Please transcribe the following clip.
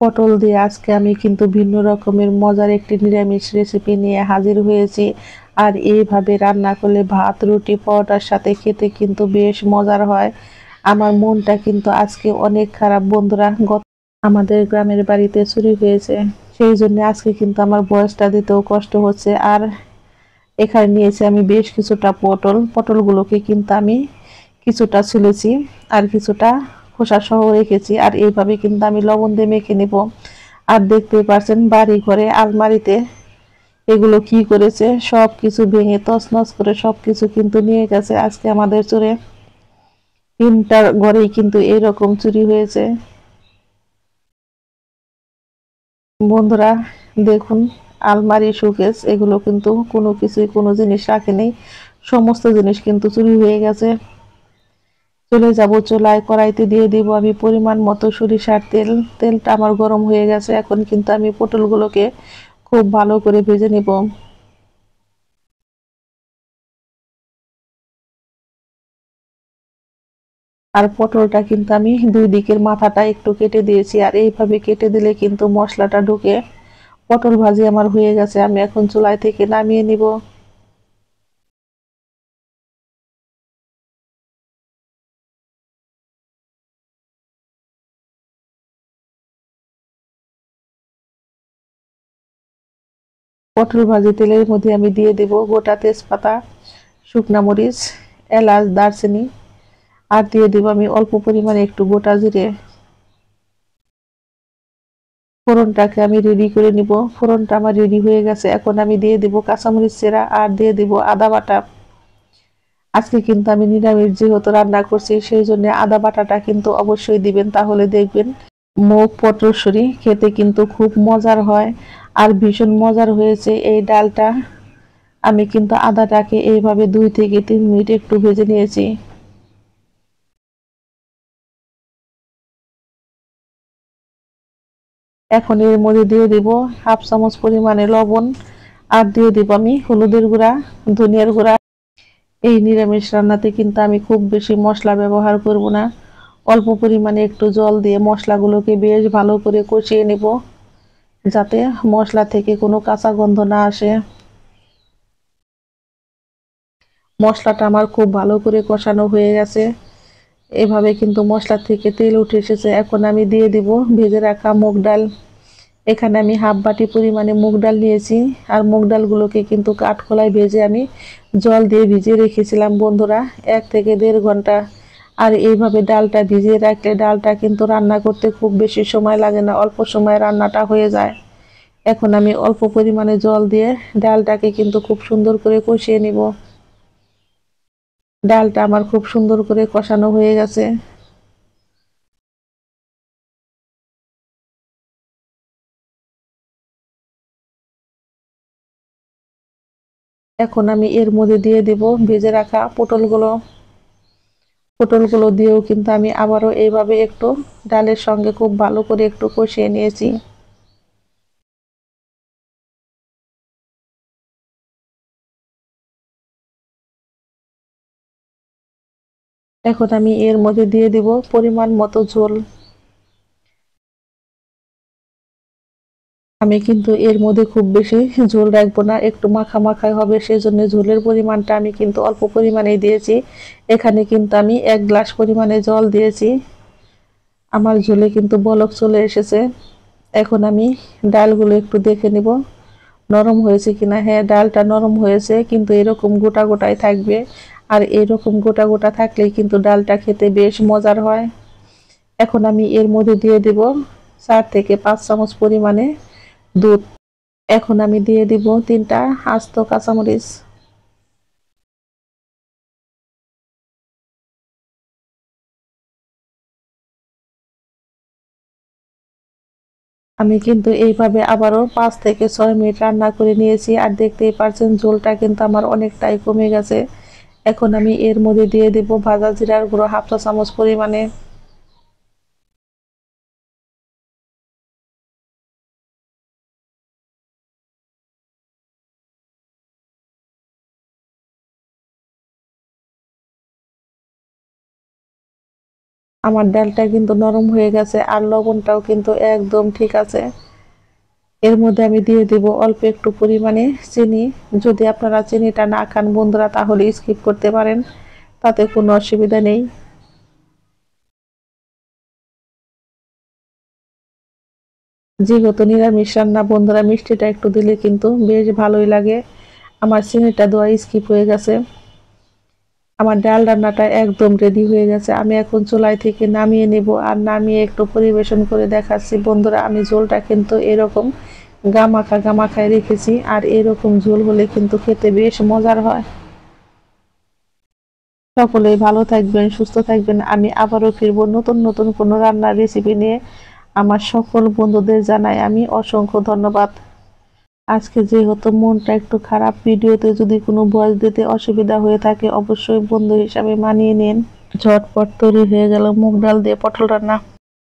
পটল দিয়ে আজকে আমি কিন্তু ভিন্ন রকমের মজার একটি নিরামিষ রেসিপি নিয়ে হাজির হয়েছি। আর এইভাবে রান্না করলে ভাত, রুটি, পরোটার সাথে খেতে কিন্তু বেশ মজার হয়। আমার মনটা কিন্তু আজকে অনেক খারাপ বন্ধুরা। আমাদের গ্রামের বাড়িতে চুরি হয়েছে, সেই জন্য আজকে কিন্তু আমার ভয়েসটা দিতেও কষ্ট হচ্ছে। আর এখানে নিয়েছি আমি বেশ কিছুটা পটলগুলোকে কিন্তু আমি কিছুটা ছুলেছি আর কিছুটা খোসা সহ রেখেছি। আর এইভাবে কিন্তু আমি লবণ দিয়ে মেখে নেব। আর দেখতেই পাচ্ছেন বাড়ি ঘরে আলমারিতে এগুলো কি করেছে, সব কিছু ভেঙে তছনছ করে সবকিছু কিন্তু নিয়ে গেছে আজকে আমাদের চোরে। 3টার ঘরেই কিন্তু এইরকম চুরি হয়েছে বন্ধুরা। দেখুন, আলমারি, শোকেস এগুলো কিন্তু কোনো কিছুই কোনো জিনিস রাখেনি, সমস্ত জিনিস কিন্তু চুরি হয়ে গেছে। চলে যাব চুলায়, কড়াইতে দিয়ে দিব আমি পরিমাণ মতো সরিষার তেল। তেলটা আমার গরম হয়ে গেছে, এখন কিন্তু আমি পটলগুলোকে খুব ভালো করে ভেজে নেব। আর পটলটা কিন্তু আমি দুই দিকের মাথাটা একটু কেটে দিয়েছি। আর এইভাবে কেটে দিলে কিন্তু মশলাটা ঢুকে। পটল ভাজি আমার হয়ে গেছে, আমি এখন চুলায় থেকে নামিয়ে নিব। পটল ভাজি তেলের মধ্যে আমি দিয়ে দেব গোটা তেজপাতা, শুকনা মরিচ, এলাচ, দারচিনি। আর দিয়ে দেব আমি অল্প পরিমাণে একটু গোটা জিরে। ফোড়নটাকে আমি রেডি করে নিব। ফোড়নটা আমার রেডি হয়ে গেছে, এখন আমি দিয়ে দেব কাঁচামরিচ চেরা আর দিয়ে দেব আদা বাটা। আজকে কিন্তু আমি নিরামিষ যেহেতু রান্না করছি, সেই জন্য আদা বাটাটা কিন্তু অবশ্যই দিবেন, তাহলে দেখবেন মুগ পটলসরি খেতে কিন্তু খুব মজার হয়। আর ভীষণ মজার হয়েছে এই ডালটা। আমি কিন্তু আদাটাকে এইভাবে 2 থেকে 3 মিনিট একটু ভেজে নিয়েছি। এখন এর মধ্যে দিয়ে দিব হাফ চামচ পরিমাণে লবণ। আর দিয়ে দিব আমি হলুদের গুঁড়া, ধনিয়ার গুঁড়া। এই নিরামিষ রান্নাতে কিন্তু আমি খুব বেশি মশলা ব্যবহার করব না, অল্প পরিমাণে একটু জল দিয়ে মশলাগুলোকে বেশ ভালো করে কষিয়ে নেব, যাতে মশলা থেকে কোনো কাঁচা গন্ধ না আসে। মশলাটা আমার খুব ভালো করে কষানো হয়ে গেছে, এভাবে কিন্তু মশলা থেকে তেল উঠে এসেছে। এখন আমি দিয়ে দিব ভেজে রাখা মুগ ডাল। এখানে আমি হাফ বাটি পরিমাণে মুগ ডাল নিয়েছি। আর মুগ ডালগুলোকে কিন্তু কাঠখোলায় ভেজে আমি জল দিয়ে ভিজিয়ে রেখেছিলাম বন্ধুরা, 1 থেকে 1.5 ঘন্টা। আর এইভাবে ডালটা ভিজিয়ে রাখলে ডালটা কিন্তু রান্না করতে খুব বেশি সময় লাগে না, অল্প সময়ে রান্নাটা হয়ে যায়। এখন আমি অল্প পরিমাণে জল দিয়ে ডালটাকে কিন্তু খুব সুন্দর করে কষিয়ে নিব। ডালটা আমার খুব সুন্দর করে কষানো হয়ে গেছে। এখন আমি এর মধ্যে দিয়ে দেব ভেজে রাখা পটলগুলো। পটলগুলো দিয়েও কিন্তু আমি আবারও এইভাবে একটু ডালের সঙ্গে খুব ভালো করে একটু কষিয়ে নিয়েছি। এখন আমি এর মধ্যে দিয়ে দিব পরিমাণ মতো ঝোল। আমি কিন্তু এর মধ্যে খুব বেশি ঝোল রাখবো না, একটু মাখা মাখাই হবে, সেজন্য ঝোলের পরিমাণটা আমি কিন্তু অল্প পরিমাণেই দিয়েছি। এখানে কিন্তু আমি 1 গ্লাস পরিমাণে জল দিয়েছি। আমার ঝোলে কিন্তু বলক চলে এসেছে। এখন আমি ডালগুলো একটু দেখে নিব নরম হয়েছে কিনা। হ্যাঁ, ডালটা নরম হয়েছে, কিন্তু এরকম গোটা গোটাই থাকবে। আর এরকম গোটা গোটা থাকলেই কিন্তু ডালটা খেতে বেশ মজার হয়। এখন আমি এর মধ্যে দিয়ে দেব 4 থেকে 5 চামচ পরিমাণে দুধ। এখন আমি দিয়ে দিব 3টা আস্ত কাঁচামরিচ। আমি কিন্তু এইভাবে আবারও 5 থেকে 6 মিনিট রান্না করে নিয়েছি। আর দেখতেই পারছেন ঝোলটা কিন্তু আমার অনেকটাই কমে গেছে। এখন আমি এর মধ্যে দিয়ে দেব ভাজা জিরার গুঁড়ো হাফ চা চামচ পরিমাণে। আমার ডালটা কিন্তু নরম হয়ে গেছে আর লবণটাও কিন্তু একদম ঠিক আছে। এর মধ্যে আমি দিয়ে দিব অল্প একটু পরিমাণে চিনি। যদি আপনারা চিনিটা না খান বন্ধুরা তাহলে স্কিপ করতে পারেন, তাতে কোনো অসুবিধা নেই। যেহেতু নিরামিষ রান্না বন্ধুরা মিষ্টিটা একটু দিলে কিন্তু বেশ ভালোই লাগে। আমার চিনিটা দেওয়া স্কিপ হয়ে গেছে। আমার ডাল রান্নাটা একদম রেডি হয়ে গেছে। আমি এখন চুলাই থেকে নামিয়ে নেব আর নামিয়ে একটু পরিবেশন করে দেখাচ্ছি বন্ধুরা। আমি ঝোলটা কিন্তু এরকম গামাখা গামাখায় রেখেছি আর এরকম ঝোল হলে কিন্তু খেতে বেশ মজার হয়। সকলেই ভালো থাকবেন, সুস্থ থাকবেন। আমি আবারও ফিরবো নতুন নতুন কোনো রান্নার রেসিপি নিয়ে। আমার সকল বন্ধুদের জানাই আমি অসংখ্য ধন্যবাদ। আজকে যেহেতু মনটা একটু খারাপ, ভিডিওতে যদি কোনো ভয়েস দিতে অসুবিধা হয়ে থাকে অবশ্যই বন্ধু হিসাবে মানিয়ে নিন। ঝটপট তৈরি হয়ে গেল মুগ ডাল দিয়ে পটল রান্না।